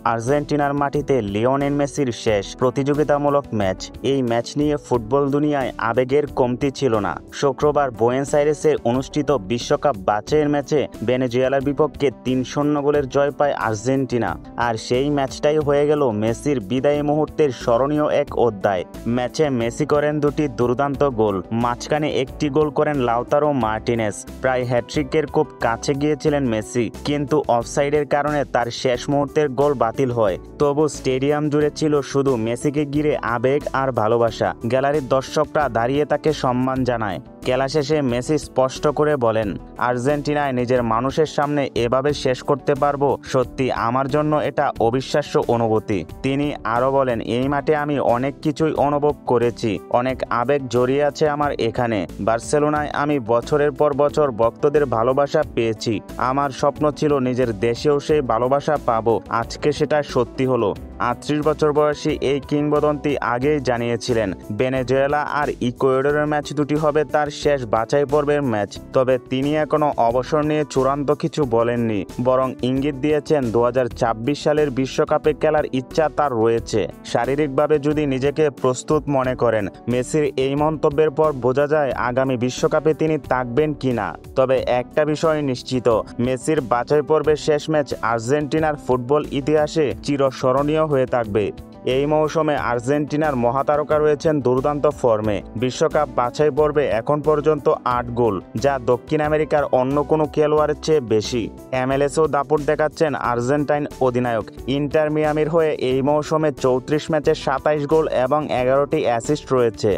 আর্জেন্টিনার মাটিতে লিওনেল মেসির শেষ প্রতিযোগিতামূলক ম্যাচ। এই ম্যাচ নিয়ে ফুটবল দুনিয়ায় আবেগের কমতি ছিল না। শুক্রবার বুয়েনোস আইরেসে অনুষ্ঠিত বিশ্বকাপ বাছাইয়ের ম্যাচে ভেনেজুয়েলার বিপক্ষে ৩-০ গোলের জয় পায় আর্জেন্টিনা। আর সেই ম্যাচটাই হয়ে গেল মেসির বিদায়ী মুহূর্তের স্মরণীয় এক অধ্যায়। ম্যাচে মেসি করেন দুটি দুর্দান্ত গোল, মাঝখানে একটি গোল করেন লাউতারো মার্টিনেজ। প্রায় হ্যাট্রিকের খুব কাছে গিয়েছিলেন মেসি, কিন্তু অফসাইডের কারণে তার শেষ মুহূর্তের গোল বাতিল হয়। তবু স্টেডিয়াম জুড়ে ছিল শুধু মেসিকে ঘিরে আবেগ আর ভালোবাসা। গ্যালারির দর্শকরা দাঁড়িয়ে তাকে সম্মান জানায়। খেলা শেষে মেসি স্পষ্ট করে বলেন, আর্জেন্টিনায় নিজের মানুষের সামনে এভাবে শেষ করতে পারবো, সত্যি আমার জন্য এটা অবিশ্বাস্য অনুভূতি। তিনি আরও বলেন, এই মাঠে আমি অনেক কিছুই অনুভব করেছি, অনেক আবেগ জড়িয়ে আছে আমার এখানে। বার্সেলোনায় আমি বছরের পর বছর ভক্তদের ভালোবাসা পেয়েছি। আমার স্বপ্ন ছিল নিজের দেশেও সেই ভালোবাসা পাবো, আজকে সেটা সত্যি হলো। ৩৮ বছর বয়সী এই কিংবদন্তি আগেই জানিয়েছিলেন ভেনেজুয়েলা আর ইকুয়েডরের ম্যাচ দুটি হবে তার শেষ বাছাই পর্বের ম্যাচ। তবে তিনি এখনো অবসর নিয়ে চূড়ান্ত কিছু বলেননি, বরং ইঙ্গিত দিয়েছেন ২০২৬ সালের বিশ্বকাপে খেলার ইচ্ছা তার রয়েছে। শারীরিকভাবে যদি নিজেকে প্রস্তুত মনে করেন। মেসির এই মন্তব্যের পর বোঝা যায় আগামী বিশ্বকাপে তিনি থাকবেন কিনা। তবে একটা বিষয় নিশ্চিত, মেসির বাছাই পর্বের শেষ ম্যাচ আর্জেন্টিনার ফুটবল ইতিহাসে চিরস্মরণীয় হয়ে থাকবে। এই মৌসুমে আর্জেন্টিনার মহাতারকা রয়েছেন দুর্দান্ত ফর্মে। বিশ্বকাপ বাছাই পর্বে এখন পর্যন্ত ৮ গোল, যা দক্ষিণ আমেরিকার অন্য কোনো খেলোয়াড়ের চেয়ে বেশি। MLS-এও দাপট দেখাচ্ছেন আর্জেন্টাইন অধিনায়ক। ইন্টার মিয়ামির হয়ে এই মৌসুমে ৩৪ ম্যাচে ২৭ গোল এবং ১১টি অ্যাসিস্ট রয়েছে।